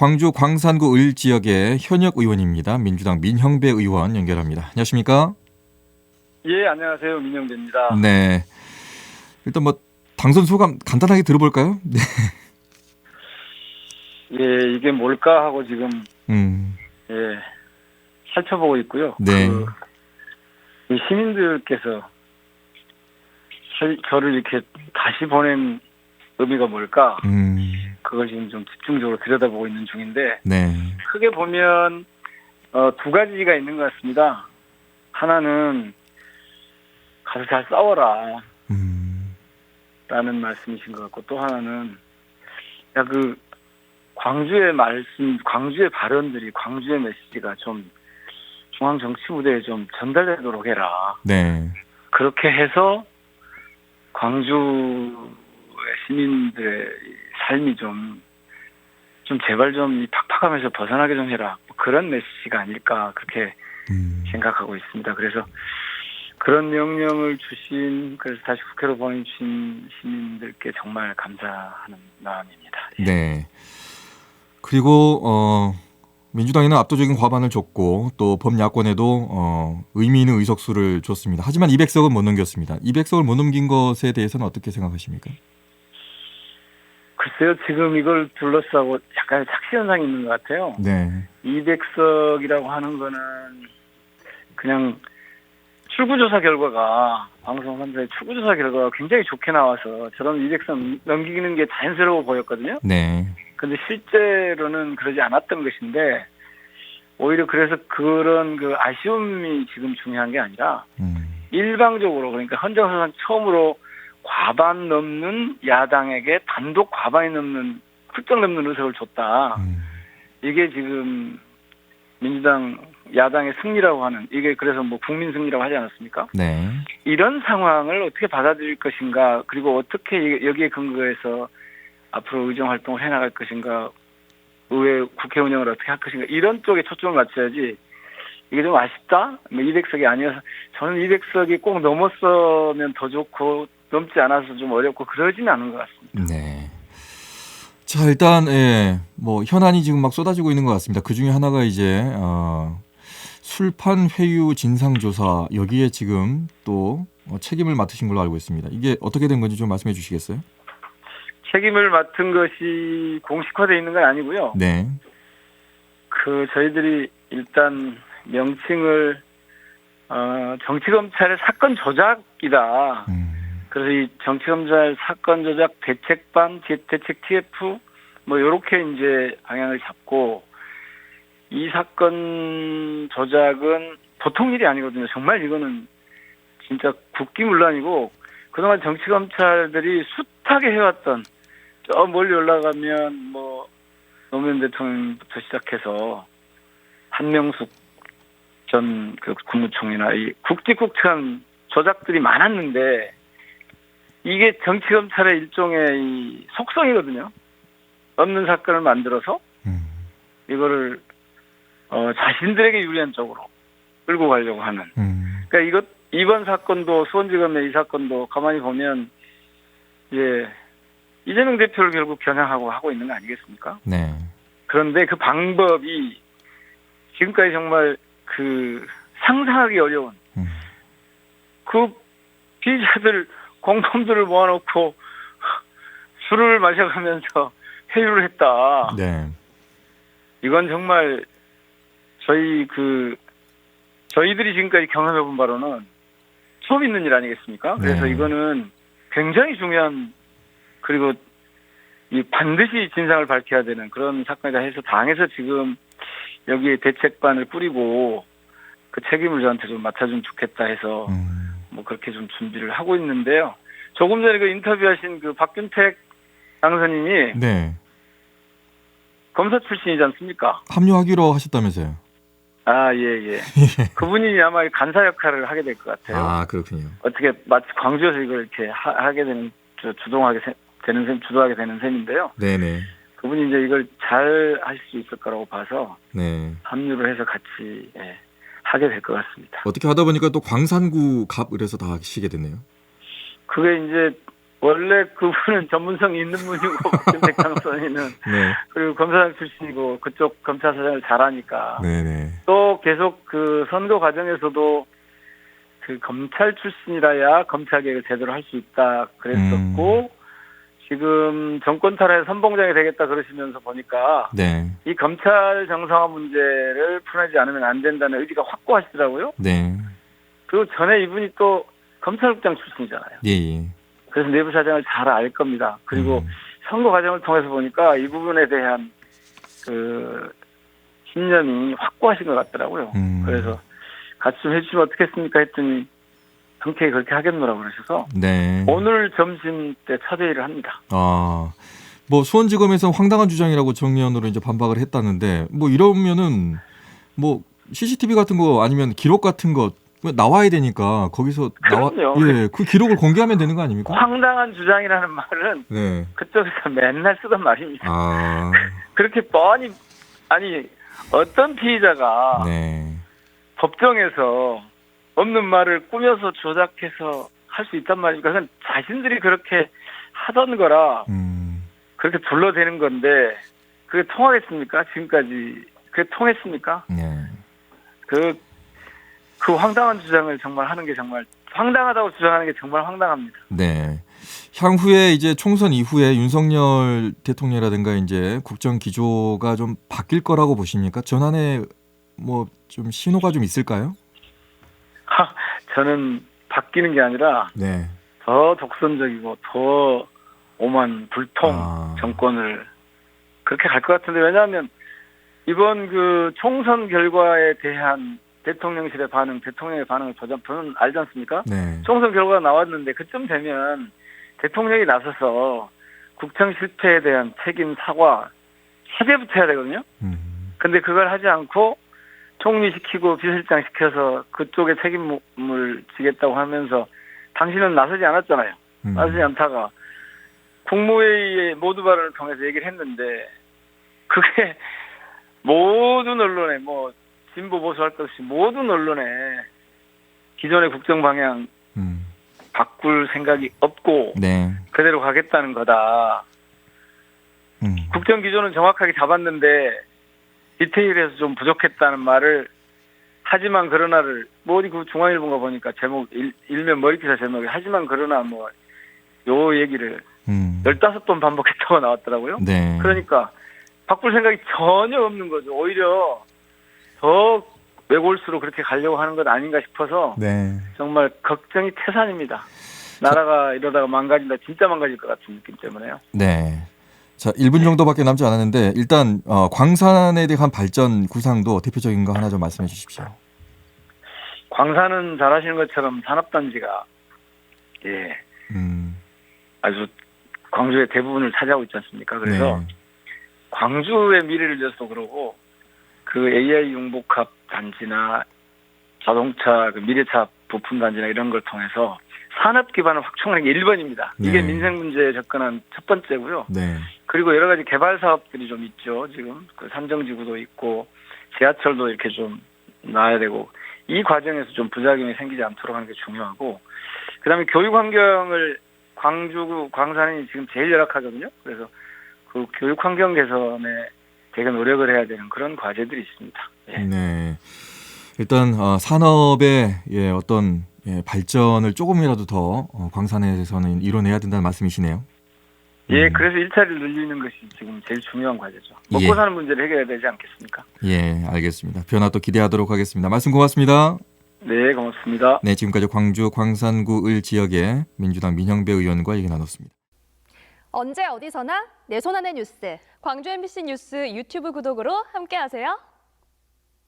광주 광산구 을 지역의 현역 의원입니다. 민주당 민형배 의원 연결합니다. 안녕하십니까? 예, 안녕하세요. 민영배입니다. 네. 일단 뭐 당선 소감 간단하게 들어볼까요? 네. 예, 이게 뭘까 하고 지금 예, 살펴보고 있고요. 네. 이 시민들께서 저를 이렇게 다시 보낸 의미가 뭘까? 그걸 지금 좀 집중적으로 들여다보고 있는 중인데, 네. 크게 보면 두 가지가 있는 것 같습니다. 하나는 가서 잘 싸워라 라는 말씀이신 것 같고, 또 하나는 야, 그 광주의 말씀, 광주의 발언들이, 광주의 메시지가 좀 중앙 정치 무대에 좀 전달되도록 해라. 네. 그렇게 해서 광주의 시민들의 삶이 좀 제발 좀 이 팍팍하면서 벗어나게 좀 해라. 뭐 그런 메시지가 아닐까 그렇게 생각하고 있습니다. 그래서 그런 명령을 주신, 그래서 다시 국회로 보내주신 시민들께 정말 감사하는 마음입니다. 예. 네. 그리고 민주당에는 압도적인 과반을 줬고 또 범야권에도 의미 있는 의석수를 줬습니다. 하지만 200석은 못 넘겼습니다. 200석을 못 넘긴 것에 대해서는 어떻게 생각하십니까? 글쎄요, 지금 이걸 둘러싸고 약간의 착시 현상이 있는 것 같아요. 네. 200석이라고 하는 거는 그냥 출구조사 결과가, 방송 3사의 출구조사 결과가 굉장히 좋게 나와서 저런 200석 넘기는 게 자연스러워 보였거든요. 네. 근데 실제로는 그러지 않았던 것인데, 오히려 그래서 그런 그 아쉬움이 지금 중요한 게 아니라, 일방적으로, 그러니까 헌정사상 처음으로 과반 넘는 야당에게 단독 과반이 넘는, 훌쩍 넘는 의석을 줬다. 이게 지금 민주당 야당의 승리라고 하는, 이게 그래서 뭐 국민 승리라고 하지 않았습니까? 네. 이런 상황을 어떻게 받아들일 것인가, 그리고 어떻게 여기에 근거해서 앞으로 의정 활동을 해나갈 것인가, 의회 국회 운영을 어떻게 할 것인가, 이런 쪽에 초점을 맞춰야지. 이게 좀 아쉽다? 뭐 200석이 아니어서, 저는 200석이 꼭 넘었으면 더 좋고 넘지 않아서 좀 어렵고 그러지는 않은 것 같습니다. 네. 자, 일단 뭐 현안이 지금 막 쏟아지고 있는 것 같습니다. 그 중에 하나가 이제 술판 회유 진상조사, 여기에 지금 또 책임을 맡으신 걸로 알고 있습니다. 이게 어떻게 된 건지 좀 말씀해 주시겠어요? 책임을 맡은 것이 공식화되어 있는 건 아니고요. 네. 저희들이 일단 명칭을 정치검찰의 사건 조작이다. 그래서 이 정치검찰 사건 조작 대책반, 대책 TF 뭐 요렇게 이제 방향을 잡고, 이 사건 조작은 보통 일이 아니거든요. 정말 이거는 진짜 국기문란이고, 그동안 정치검찰들이 숱하게 해왔던, 저 멀리 올라가면 뭐 노무현 대통령부터 시작해서 한명숙 전 그 국무총리나 이 굵직굵직한 조작들이 많았는데, 이게 정치검찰의 일종의 이 속성이거든요. 없는 사건을 만들어서 이거를 자신들에게 유리한 쪽으로 끌고 가려고 하는. 그러니까 이번 사건도, 수원지검의 이 사건도 가만히 보면 이재명 대표를 결국 겨냥하고 하고 있는 거 아니겠습니까? 네. 그런데 그 방법이 지금까지 정말 상상하기 어려운, 그 피의자들 공범들을 모아놓고 술을 마셔가면서 회유를 했다. 네. 이건 정말 저희들이 지금까지 경험해본 바로는 처음 있는 일 아니겠습니까? 그래서 네. 이거는 굉장히 중요한, 그리고 반드시 진상을 밝혀야 되는 그런 사건이다 해서 당에서 지금 여기에 대책반을 꾸리고 그 책임을 저한테 좀 맡아주면 좋겠다 해서 뭐 그렇게 좀 준비를 하고 있는데요. 조금 전에 그 인터뷰하신 그 박균택 당선인이 네. 검사 출신이지 않습니까? 합류하기로 하셨다면서요? 아, 예. 그분이 아마 간사 역할을 하게 될 것 같아요. 아, 그렇군요. 어떻게 마치 광주에서 이걸 이렇게 하게 되는, 주도하게 되는 셈인데요. 네네. 그분이 이제 이걸 잘 하실 수 있을 거라고 봐서 네. 합류를 해서 같이 하게 될 것 같습니다. 어떻게 하다 보니까 또 광산구 갑 이래서 다 하시게 됐네요. 그게 이제 원래 그분은 전문성이 있는 분이고 박진택 당선인은 네. 그리고 검사장 출신이고 그쪽 검찰사장을 잘하니까 네네. 또 계속 그 선거 과정에서도 그 검찰 출신이라야 검찰 개혁을 제대로 할 수 있다 그랬었고 지금 정권 탈환의 선봉장이 되겠다 그러시면서 보니까 네. 이 검찰 정상화 문제를 풀어내지 않으면 안 된다는 의지가 확고하시더라고요. 네. 그리고 전에 이분이 또 검찰국장 출신이잖아요. 예. 그래서 내부 사정을 잘 알 겁니다. 그리고 선거 과정을 통해서 보니까 이 부분에 대한 그 신념이 확고하신 것 같더라고요. 그래서 같이 좀 해주시면 어떻겠습니까 했더니 흔쾌히 그렇게 하겠노라고 그러셔서 네. 오늘 점심 때 첫 회의를 합니다. 뭐 수원지검에서 황당한 주장이라고 정의원으로 이제 반박을 했다는데 뭐 이러면은 뭐 CCTV 같은 거 아니면 기록 같은 거 나와야 되니까 거기서 그럼요. 예, 그 기록을 공개하면 되는 거 아닙니까? 황당한 주장이라는 말은 네. 그쪽에서 맨날 쓰던 말입니다. 아. 그렇게 뻔히 아니 어떤 피의자가 네. 법정에서 없는 말을 꾸며서 조작해서 할 수 있단 말입니까? 그건 자신들이 그렇게 하던 거라 그렇게 불러대는 건데 그게 통하겠습니까? 지금까지 그게 통했습니까? 네. 그 황당한 주장을 정말 하는 게 정말 황당하다고 주장하는 게 정말 황당합니다. 네. 향후에 이제 총선 이후에 윤석열 대통령이라든가 이제 국정 기조가 좀 바뀔 거라고 보십니까? 전환에 뭐 좀 신호가 좀 있을까요? 저는 바뀌는 게 아니라 네. 더 독선적이고 더 오만 불통 정권을 그렇게 갈 것 같은데 왜냐하면 이번 그 총선 결과에 대한 대통령실의 반응, 대통령의 반응을 저는 알지 않습니까? 네. 총선 결과가 나왔는데 그쯤 되면 대통령이 나서서 국정 실패에 대한 책임 사과 해제부터 해야 되거든요. 근데 그걸 하지 않고 총리시키고 비서실장 시켜서 그쪽에 책임을 지겠다고 하면서 당신은 나서지 않았잖아요. 나서지 않다가 국무회의의 모두 발언을 통해서 얘기를 했는데 그게 모든 언론에 뭐 진보 보수 할 것 없이 모든 언론에 기존의 국정 방향 바꿀 생각이 없고 네. 그대로 가겠다는 거다. 국정 기조는 정확하게 잡았는데 디테일에서 좀 부족했다는 말을 하지만 그러나를 뭐 어디 그 중앙일보가 보니까 제목 일면 머리기사 제목이 하지만 그러나 뭐 요 얘기를 15번 반복했다고 나왔더라고요. 네. 그러니까 바꿀 생각이 전혀 없는 거죠. 오히려 더 외골수로 그렇게 가려고 하는 것 아닌가 싶어서 네. 정말 걱정이 태산입니다. 나라가 이러다가 망가진다. 진짜 망가질 것 같은 느낌 때문에요. 네. 자, 1분 정도밖에 남지 않았는데 일단 광산에 대한 발전 구상도 대표적인 거 하나 좀 말씀해 주십시오. 광산은 잘 아시는 것처럼 산업단지가 아주 광주의 대부분을 차지하고 있지 않습니까? 그래서 네. 광주의 미래를 위해서도 그러고 그 AI 융복합 단지나 자동차 그 미래차 부품 단지나 이런 걸 통해서 산업 기반을 확충하는 게 1번입니다. 이게 네. 민생 문제에 접근한 첫 번째고요. 네. 그리고 여러 가지 개발 사업들이 좀 있죠. 지금 그 삼정지구도 있고 지하철도 이렇게 좀 나와야 되고 이 과정에서 좀 부작용이 생기지 않도록 하는 게 중요하고 그다음에 교육 환경을 광주 광산이 지금 제일 열악하거든요. 그래서 그 교육 환경 개선에 되게 노력을 해야 되는 그런 과제들이 있습니다. 예. 네. 일단 산업의 어떤 발전을 조금이라도 더 광산에서는 이뤄내야 된다는 말씀이시네요. 예, 그래서 일자리를 늘리는 것이 지금 제일 중요한 과제죠. 먹고 사는 문제를 해결해야 되지 않겠습니까? 예, 알겠습니다. 변화 또 기대하도록 하겠습니다. 말씀 고맙습니다. 네, 고맙습니다. 네, 지금까지 광주 광산구 을 지역의 민주당 민형배 의원과 얘기 나눴습니다. 언제 어디서나 내 손 안의 뉴스. 광주 MBC 뉴스 유튜브 구독으로 함께하세요.